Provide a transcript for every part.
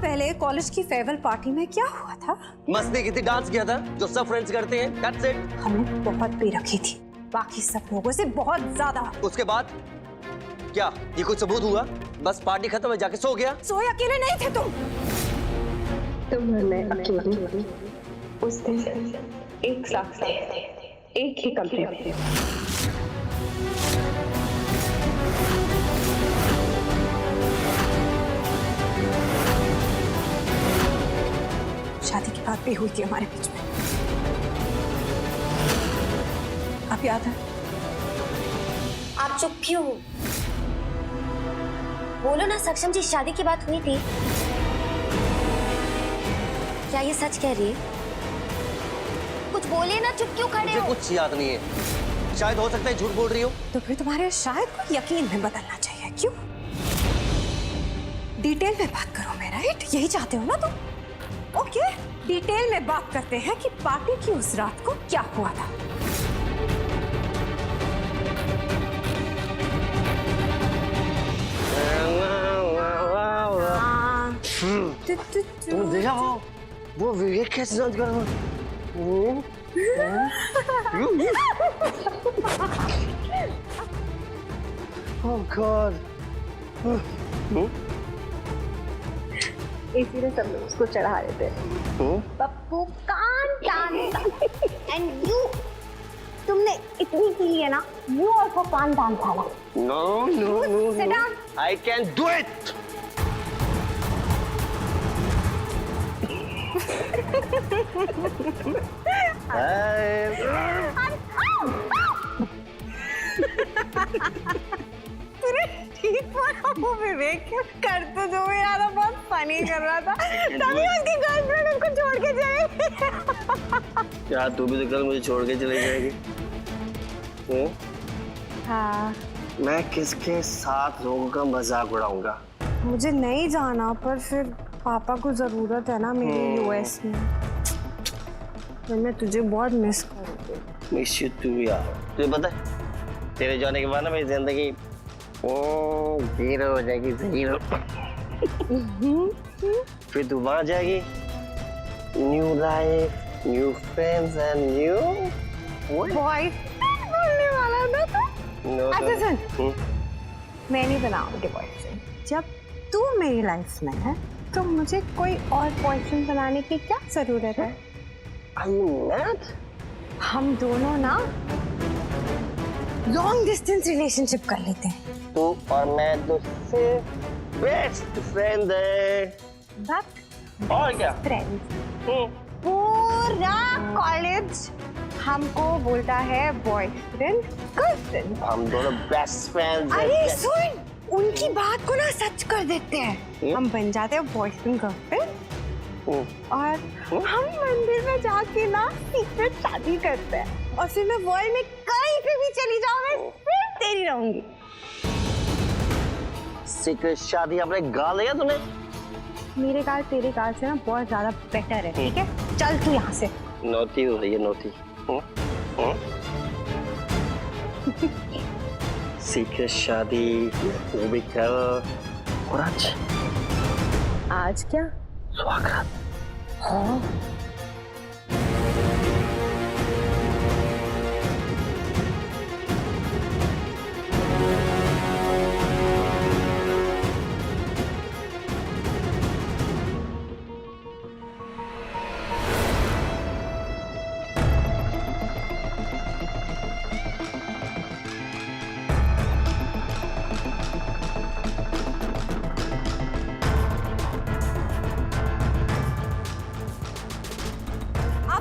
पहले कॉलेज की farewell party में क्या हुआ था? मस्ती की थी, डांस किया था जो सब फ्रेंड्स करते हैं। That's it। हमने बहुत पी रखी थी, बाकी सब लोगों से बहुत ज्यादा। उसके बाद क्या ये कुछ सबूत हुआ? बस पार्टी खत्म है, जाके सो गया। सोए अकेले नहीं थे तुम। मैं अकेली उस दिन एक साथ थे, एक ही कमरे में। शादी की बात भी हुई थी हमारे बीच में, आप याद है? आप चुप क्यों हो? बोलो ना सक्षम जी, शादी की बात हुई थी। क्या ये सच कह रही है? कुछ बोलिए ना, चुप क्यों खड़े हो? मुझे कुछ याद नहीं है, शायद हो सकता है झूठ बोल रही हो। तो फिर तुम्हारे शायद को यकीन में बदलना चाहिए। क्यों? डिटेल में बात करो मैं, राइट? यही चाहते हो ना तुम? ओके, डिटेल में बात करते हैं कि पार्टी की उस रात को क्या हुआ था। तुम देखा वो विवेक कैसे डांस कर रहा है? Oh God। इसीलिए सब लोग उसको चढ़ा रहे थे। पप्पू कान डांस एंड यू, तुमने इतनी की है ना, यू ऑल्सो कान डांस वाला। No, no, no, Sit no। down। I can do it। ठीक बोला वो विवेक, कर तो जो भी यार बहुत फनी कर रहा था, तभी उसकी गर्लफ्रेंड उसको छोड़ के चली। क्या तू भी तो कल मुझे छोड़ के चली जाएगी? हाँ, मैं किसके साथ लोगों का मजाक उड़ाऊंगा? मुझे नहीं जाना, पर फिर पापा को जरूरत है ना मेरी यूएस में, तो मैं तुझे बहुत मिस करूंगी। मिस यू टू यार। तुझे पता है तेरे जाने के बाद ना मेरी जिंदगी जीरो हो जाएगी, जीरो। फिर तू वहां जाएगी, new life, new friends and new boyfriend बोलने वाला था तो? अच्छा सुन, मैं नहीं बनाऊंगी बॉयफ्रेंड। जब तू मेरी लाइफ में है तो मुझे कोई और बॉयफ्रेंड बनाने की क्या जरूरत है? हम दोनों ना लॉन्ग डिस्टेंस रिलेशनशिप कर लेते हैं। तू और मैं तुझसे बेस्ट फ्रेंड है। बट और क्या? फ्रेंड, पूरा कॉलेज हमको बोलता है बॉयफ्रेंड गर्लफ्रेंड। हम दोनों बेस्ट फ्रेंड्स हैं। अरे सुन, उनकी बात को ना सच कर देते हैं। हम बन जाते हैं बॉयफ्रेंड गर्लफ्रेंड और हम मंदिर में जाके ना सीक्रेट शादी करते हैं, और फिर मैं वर्ल्ड में कहीं पे भी चली जाऊं, मैं सिर्फ तेरी रहूंगी। सीक्रेट शादी अपने गाल लिया तूने? मेरे गाल तेरे गाल से ना बहुत ज्यादा बेटर है, ठीक है? चल तू यहाँ से। नोटी हो रही है, नोटी। सीक्रेट शादी वो भी कर। और आज क्या? स्वागत। हाँ,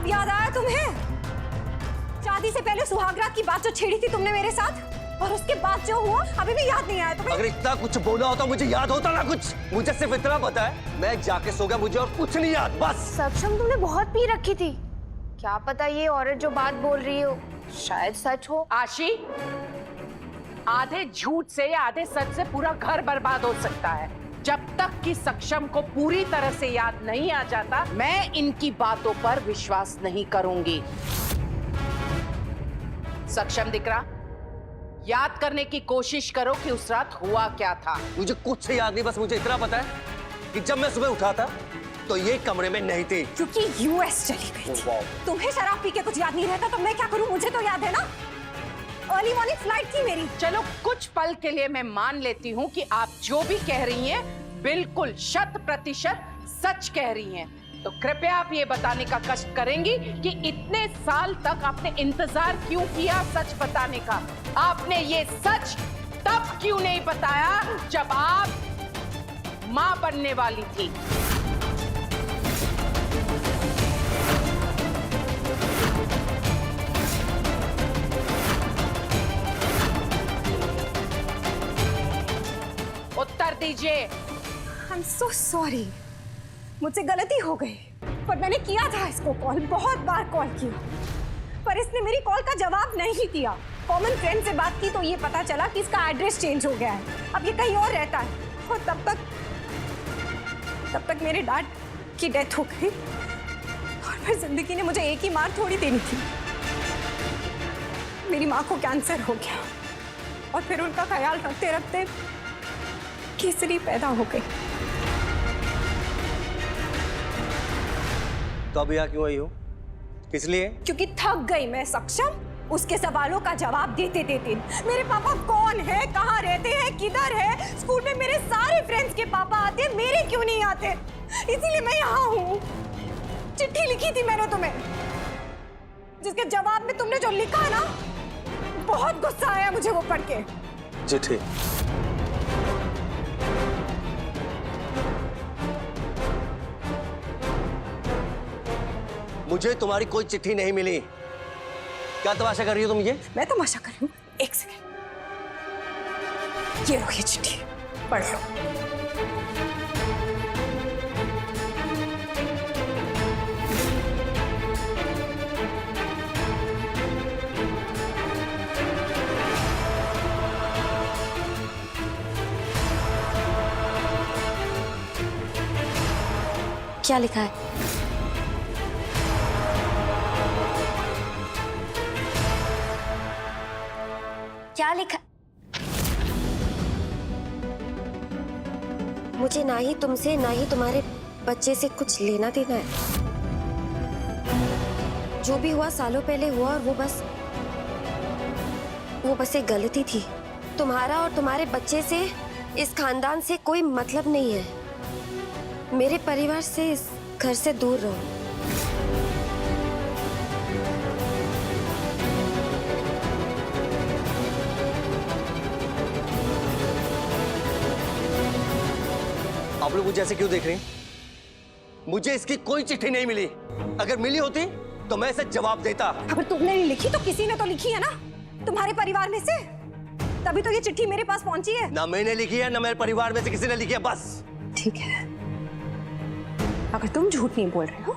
याद आया तुम्हें? शादी से पहले सुहागरात की बात जो छेड़ी थी तुमने मेरे साथ, और उसके बाद जो हुआ अभी भी याद नहीं आया तुम्हें? अगर इतना कुछ बोला होता मुझे याद होता ना कुछ। मुझे सिर्फ इतना पता है, मैं जाके सो गया, मुझे और कुछ नहीं याद, बस। सक्षम, तुमने बहुत पी रखी थी, क्या पता ये औरत जो बात बोल रही हो शायद सच हो। आशी, आधे झूठ से आधे सच से पूरा घर बर्बाद हो सकता है। जब तक कि सक्षम को पूरी तरह से याद नहीं आ जाता, मैं इनकी बातों पर विश्वास नहीं करूंगी। सक्षम दिख रहा, याद करने की कोशिश करो कि उस रात हुआ क्या था। मुझे कुछ याद नहीं, बस मुझे इतना पता है कि जब मैं सुबह उठा था तो ये कमरे में नहीं थी। क्योंकि यूएस चली गई थी। तुम्हें शराब पी के कुछ याद नहीं रहता तो मैं क्या करूं? मुझे तो याद है ना, अर्ली मॉर्निंग फ्लाइट थी मेरी। चलो कुछ पल के लिए मैं मान लेती हूँ कि आप जो भी कह रही हैं बिल्कुल 100% सच कह रही हैं। तो कृपया आप ये बताने का कष्ट करेंगी कि इतने साल तक आपने इंतजार क्यों किया सच बताने का? आपने ये सच तब क्यों नहीं बताया जब आप मां बनने वाली थी? उत्तर दीजिए। I'm so sorry, मुझसे गलती हो गई। पर मैंने किया था इसको कॉल, बहुत बार कॉल किया, पर इसने मेरी कॉल का जवाब नहीं दिया। कॉमन फ्रेंड से बात की तो ये पता चला कि इसका एड्रेस चेंज हो गया है, अब ये कहीं और रहता है। और तब तक मेरे डैड की डेथ हो गई और फिर जिंदगी ने मुझे एक ही मार थोड़ी देनी थी। मेरी माँ को कैंसर हो गया और फिर उनका ख्याल रखते रखते केसरी पैदा हो गई। तो अब यहाँ क्यों आई हो? किस लिए? क्योंकि थक गई मैं सक्षम उसके सवालों का जवाब देते देते। मेरे पापा कौन है, कहाँ रहते हैं, किधर है? स्कूल में मेरे सारे फ्रेंड्स के पापा आते हैं, मेरे क्यों नहीं आते? इसीलिए मैं यहाँ हूँ। चिट्ठी लिखी थी मैंने तुम्हें, जिसके जवाब में तुमने जो लिखा ना, बहुत गुस्सा आया मुझे वो पढ़ के। चिट्ठी? मुझे तुम्हारी कोई चिट्ठी नहीं मिली। क्या तमाशा कर रही हो तुम ये? मैं तमाशा कर रही हूँ? एक सेकंड, ये लो ये चिट्ठी, पढ़ लो। क्या लिखा है? क्या लिखा? मुझे ना ही तुमसे ना ही तुम्हारे बच्चे से कुछ लेना देना है। जो भी हुआ सालों पहले हुआ और वो बस एक गलती थी। तुम्हारा और तुम्हारे बच्चे से, इस खानदान से कोई मतलब नहीं है। मेरे परिवार से, इस घर से दूर रहो। आप लोग मुझे ऐसे क्यों देख रहे हैं? मुझे इसकी कोई चिट्ठी नहीं मिली। अगर मिली होती तो मैं इसे जवाब देता। अगर तुमने नहीं लिखी तो किसी ने तो लिखी है ना, तुम्हारे परिवार में से, तभी तो ये चिट्ठी मेरे पास पहुंची है। ना मैंने लिखी है, ना मेरे परिवार में से किसी ने लिखी है, बस। ठीक है, अगर तुम झूठ नहीं बोल रहे हो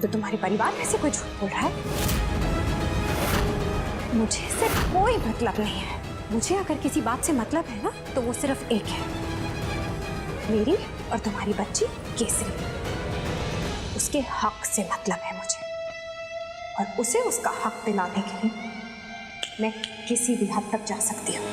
तो तुम्हारे परिवार में से कोई झूठ बोल रहा है। मुझे इससे कोई मतलब नहीं है। मुझे अगर किसी बात से मतलब है ना, तो वो सिर्फ एक है, मेरी और तुम्हारी बच्ची केसरी। उसके हक से मतलब है मुझे, और उसे उसका हक दिलाने के लिए मैं किसी भी हद तक जा सकती हूँ।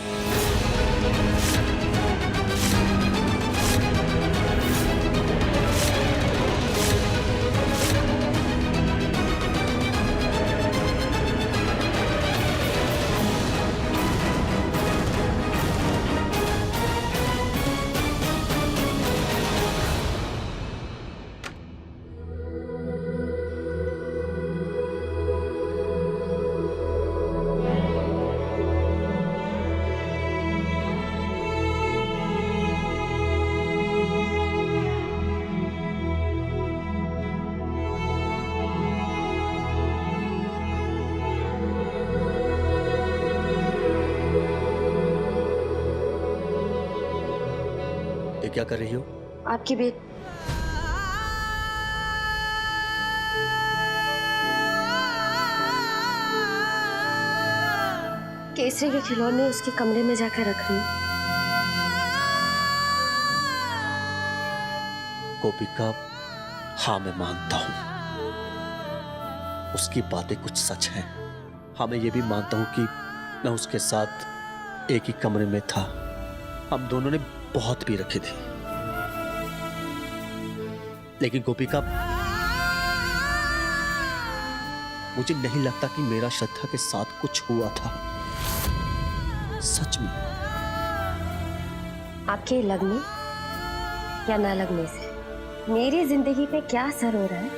क्या कर रही हो? आपकी बेट केसरी के खिलौने उसके कमरे में जाकर रख रही हूँ। गोपिका, हाँ मैं मानता हूं उसकी बातें कुछ सच हैं। हाँ मैं ये भी मानता हूं कि मैं उसके साथ एक ही कमरे में था। हम दोनों ने बहुत पी रखी थी, लेकिन गोपिका, मुझे नहीं लगता कि मेरा श्रद्धा के साथ कुछ हुआ था, सच में। आपके लगने या ना लगने से मेरी जिंदगी पे क्या असर हो रहा है,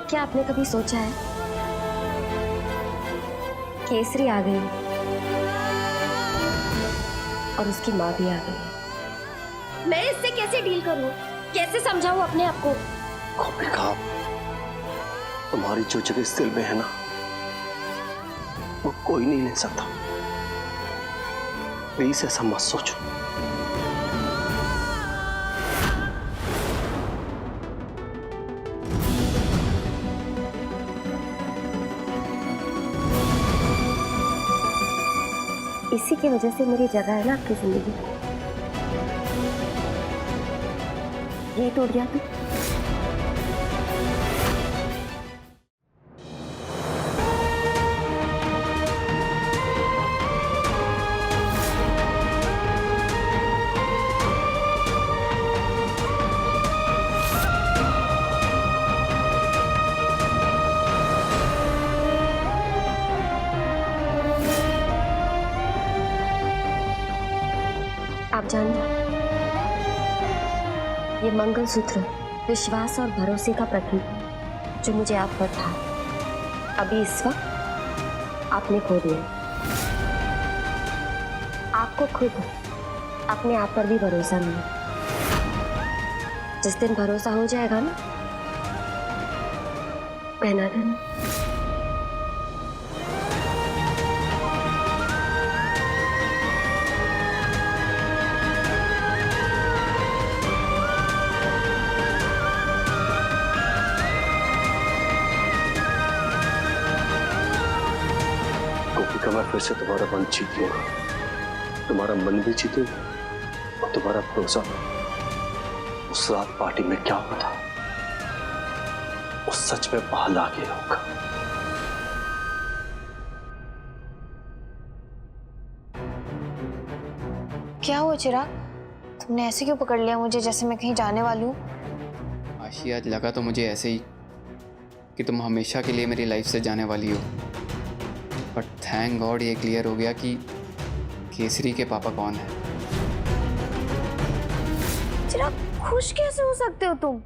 क्या आपने कभी सोचा है? केसरी आ गई और उसकी माँ भी आ गई। मैं इससे कैसे डील करूं? कैसे समझाऊं अपने आप को? गोपिका, तुम्हारी जो जगह इस दिल में है ना, वो कोई नहीं ले सकता। प्लीज ऐसा मत सोचो। इसी की वजह से मेरी जगह है ना आपकी जिंदगी में। ये टूट गया तो आप जानते हैं, ये मंगलसूत्र विश्वास और भरोसे का प्रतीक है, जो मुझे आप पर था, अभी इस वक्त आपने खो दिया। आपको खुद अपने आप पर भी भरोसा नहीं है। जिस दिन भरोसा हो जाएगा ना, पहना देना। गोपिका, मैं फिर से तुम्हारा मन जीत लूंगा, तुम्हारा मन भी जीतूंगा और तुम्हारा भरोसा। उस रात पार्टी में क्या हुआ था, उस सच में बाहर आके रहूंगा। क्या हुआ चिराग? तुमने ऐसे क्यों पकड़ लिया मुझे जैसे मैं कहीं जाने वाली हूँ? आशी, आज लगा तो मुझे ऐसे ही कि तुम हमेशा के लिए मेरी लाइफ से जाने वाली हो, बट थैंक गॉड ये क्लियर हो गया कि केसरी के पापा कौन है। चिराग, खुश कैसे हो सकते हो तुम?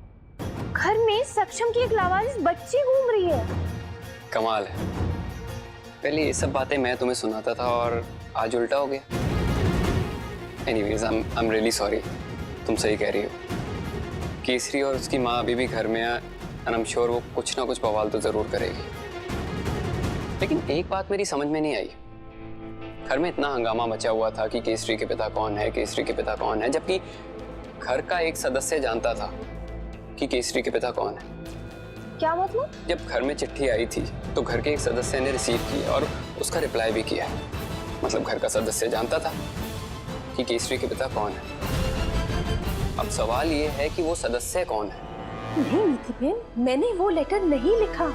घर में सक्षम की एक लावारिस बच्ची घूम रही है। कमाल है, पहले ये सब बातें मैं तुम्हें सुनाता था और आज उल्टा हो गया। Anyways, I am really sorry. तुम सही कह रही हो, केसरी और उसकी माँ अभी भी घर में है एंड आई एम श्योर वो कुछ ना कुछ बवाल तो जरूर करेगी। लेकिन एक बात मेरी समझ में नहीं आई, घर में इतना हंगामा मचा हुआ था कि केसरी के पिता कौन है, केसरी के पिता कौन है, जबकि घर का एक सदस्य जानता था कि केसरी के पिता कौन है। क्या मतलब? जब घर में चिट्ठी आई थी तो घर के एक सदस्य ने रिसीव की और उसका रिप्लाई भी किया। मतलब घर का सदस्य जानता था कि केसरी के पिता कौन है। अब सवाल ये है कि वो सदस्य कौन है। नहीं नीति बहन, मैंने वो लेटर नहीं लिखा।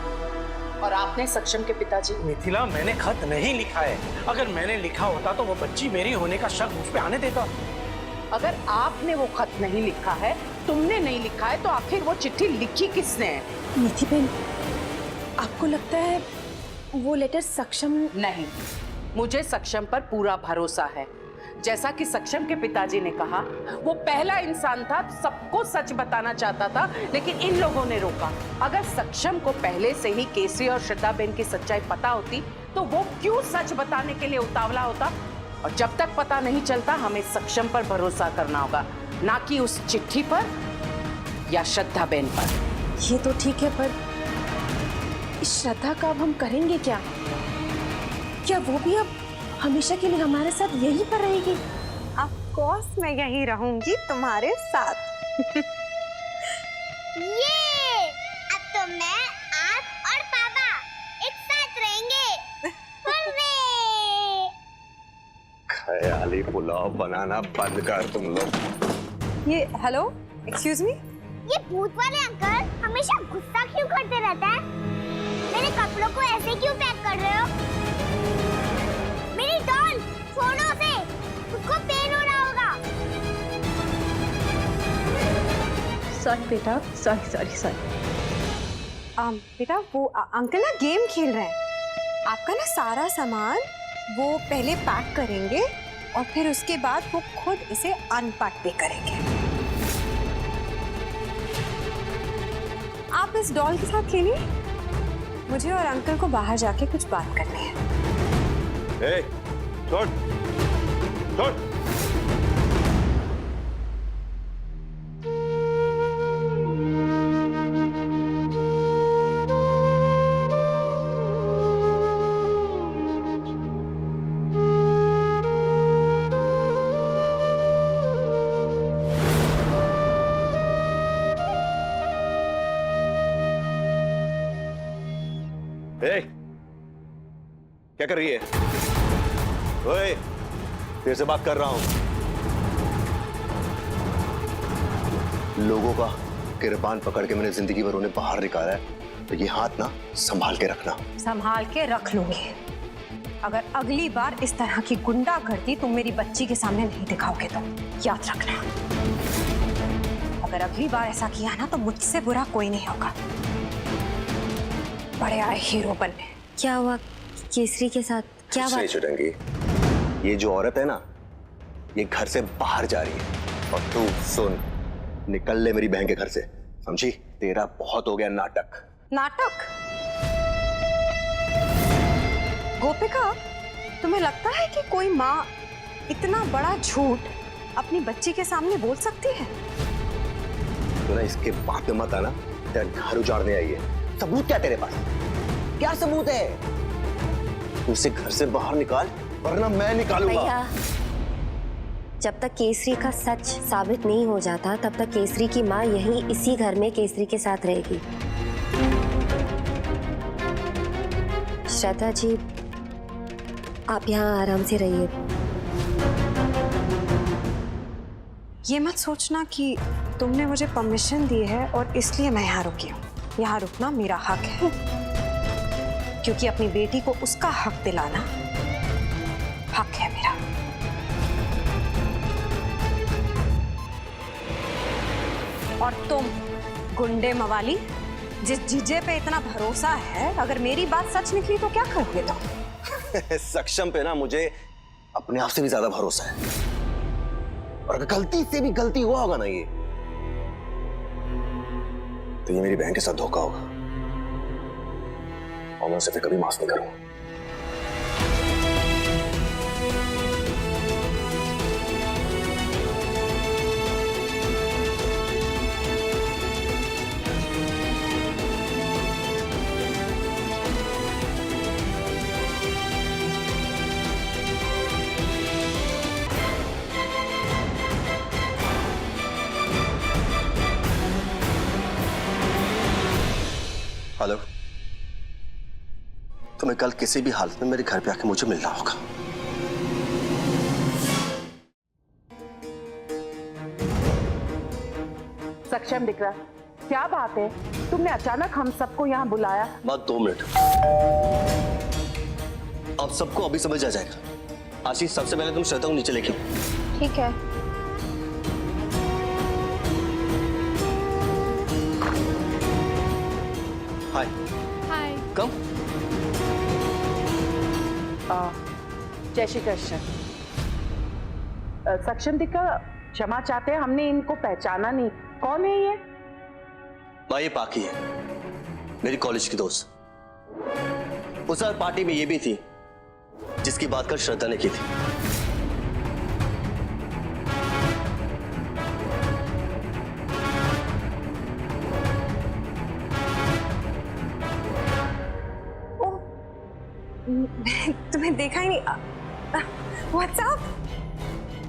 और आपने सक्षम के पिताजी? मिथिला, मैंने खत नहीं लिखा है। अगर मैंने लिखा होता तो वो बच्ची मेरी होने का शक मुझ पे आने देता। अगर आपने वो खत नहीं लिखा है, तुमने नहीं लिखा है, तो आखिर वो चिट्ठी लिखी किसने है? नीति बहन, आपको लगता है वो लेटर सक्षम? नहीं, मुझे सक्षम पर पूरा भरोसा है। जैसा कि सक्षम के पिताजी ने कहा, वो पहला इंसान था, सबको सच बताना चाहता था, लेकिन इन लोगों ने रोका। अगर सक्षम को पहले से ही केसरी और श्रद्धा बहन की सच्चाई पता होती तो वो क्यों सच बताने के लिए उतावला होता? और जब तक पता नहीं चलता, हमें सक्षम पर भरोसा करना होगा, ना कि उस चिट्ठी पर या श्रद्धा बहन पर। ये तो ठीक है, पर इस श्रद्धा का अब हम करेंगे क्या? क्या वो भी अब हमेशा के लिए हमारे साथ यहीं पर रहेगी? ऑफ कोर्स मैं यहीं रहूंगी तुम्हारे साथ। ये अब तो मैं, आप और पापा एक साथ रहेंगे। ख्याली पुलाव बनाना बंद कर तुम लोग। ये हेलो, एक्सक्यूज मी, ये भूत वाले अंकल हमेशा गुस्सा क्यों करते रहते हैं? मेरे कपड़ों को ऐसे क्यों पैक कर रहे हो? मेरी डॉल छोड़ो उसे, उसको पेन हो रहा होगा। सॉरी बेटा, सॉरी सॉरी सॉरी। बेटा वो अंकल ना गेम खेल रहे हैं। आपका ना सारा सामान वो पहले पैक करेंगे और फिर उसके बाद वो खुद इसे अनपैक भी करेंगे। आप इस डॉल के साथ खेलिए, मुझे और अंकल को बाहर जाके कुछ बात करनी है। छोड़ छोड़। क्या कर रही है? ओए, तेरे से बात कर रहा हूं। लोगों का किरपान पकड़ के मैंने जिंदगी भर उन्हें बाहर निकाला है, तो ये हाथ ना संभाल के रखना। संभाल के रख लूंगी। अगर अगली बार इस तरह की गुंडागर्दी तुम मेरी बच्ची के सामने नहीं दिखाओगे तो याद रखना। अगर अगली बार ऐसा किया ना तो मुझसे बुरा कोई नहीं होगा। बड़े आए हीरो बनने। क्या हुआ केसरी के साथ? क्या बात? चुटंगी, ये जो औरत है ना, ये घर से बाहर जा रही है और तू सुन, निकल ले मेरी बहन के घर से, समझी? तेरा बहुत हो गया नाटक। नाटक? गोपिका, तुम्हें लगता है कि कोई माँ इतना बड़ा झूठ अपनी बच्ची के सामने बोल सकती है? तो ना इसके बात में मत आना, तेरा घर उजाड़ने आई है। सबूत क्या तेरे पास? क्या सबूत है? उसे घर से बाहर निकाल वरना मैं निकालूंगा। भैया, जब तक केसरी का सच साबित नहीं हो जाता तब तक केसरी की माँ यहीं इसी घर में केसरी के साथ रहेगी। श्रद्धा जी, आप यहाँ आराम से रहिए। ये मत सोचना कि तुमने मुझे परमिशन दी है और इसलिए मैं यहाँ रुकी हूँ। यहाँ रुकना मेरा हक है, क्योंकि अपनी बेटी को उसका हक दिलाना हक है मेरा। और तुम गुंडे मवाली, जिस जीजे पे इतना भरोसा है, अगर मेरी बात सच निकली तो क्या करोगे तुम? सक्षम पे ना मुझे अपने आप से भी ज्यादा भरोसा है, और अगर गलती से भी गलती हुआ होगा ना ये, तो ये मेरी बहन के साथ धोखा होगा और मैं उसे फिर कभी माफ नहीं करूंगा। हेलो, तुम्हें कल किसी भी हालत में मेरे घर पे आके मुझे मिलना होगा। सक्षम दिख रहा, क्या बात है? तुमने अचानक हम सबको यहाँ बुलाया? बात 2 मिनट। आप सबको अभी समझ आ जाएगा। आशीष, सबसे पहले तुम श्रद्धा को नीचे लेके आओ। ठीक है। हाय। हाय। कम। जय श्री कृष्ण। सक्षम दिक्का, क्षमा चाहते हैं, हमने इनको पहचाना नहीं। कौन है ये? माँ, ये पाकी है, मेरी कॉलेज की दोस्त। उस रात पार्टी में ये भी थी जिसकी बात कर श्रद्धा ने की थी। तुम्हें देखा ही नहीं। व्हाट्सएप?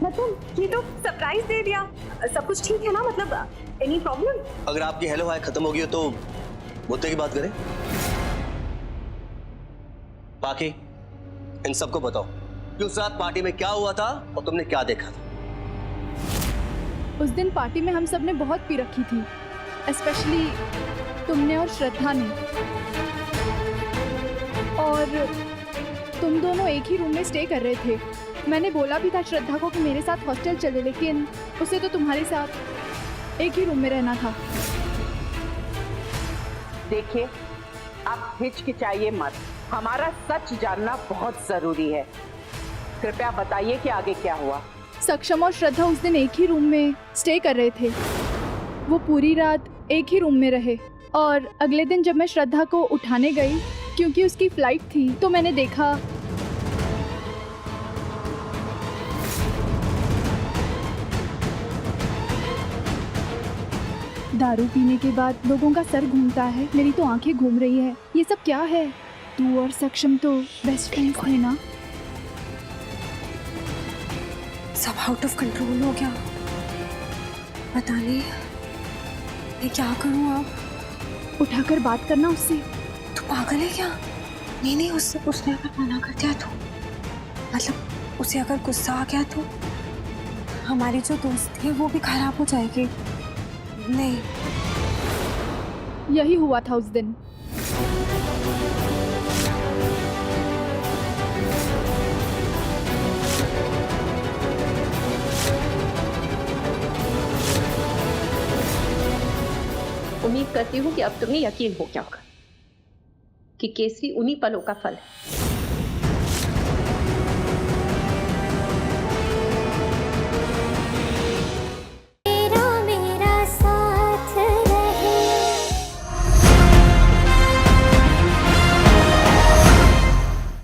मतलब ये तो सरप्राइज दे दिया। सब कुछ ठीक है ना? मतलब एनी प्रॉब्लम? अगर आपकी हेलो हाय खत्म हो गई हो तो मुद्दे की बात करें। बाकी इन सबको बताओ कि उस रात पार्टी में क्या हुआ था और तुमने क्या देखा था। उस दिन पार्टी में हम सब ने बहुत पी रखी थी, स्पेशली तुमने और श्रद्धा ने। और तुम दोनों एक ही रूम में स्टे कर रहे थे। मैंने बोला भी था श्रद्धा को कि मेरे साथ हॉस्टल चले, लेकिन उसे तो तुम्हारे साथ। एक ही रूम में रहना था। देखिए, आप हिचकिचाइए मत, हमारा सच जानना बहुत जरूरी है। कृपया बताइए कि आगे क्या हुआ। सक्षम और श्रद्धा उस दिन एक ही रूम में स्टे कर रहे थे। वो पूरी रात एक ही रूम में रहे और अगले दिन जब मैं श्रद्धा को उठाने गई क्योंकि उसकी फ्लाइट थी तो मैंने देखा दारू पीने के बाद लोगों का सर घूमता है, मेरी तो आंखें घूम रही है। ये सब क्या है? तू और सक्षम तो बेस्ट फ्रेंड्स थे ना? सब आउट ऑफ कंट्रोल हो गया। पता नहीं मैं क्या करूं अब। उठाकर बात करना उससे। तू पागल है क्या? नहीं, उसने अगर मना कर दिया तो, मतलब उसे अगर गुस्सा आ गया तो हमारी जो दोस्ती है वो भी खराब हो जाएगी। नहीं, यही हुआ था उस दिन। उम्मीद करती हूँ कि अब तुम्हें यकीन हो गया होगा कि केसरी उन्हीं पलों का फल है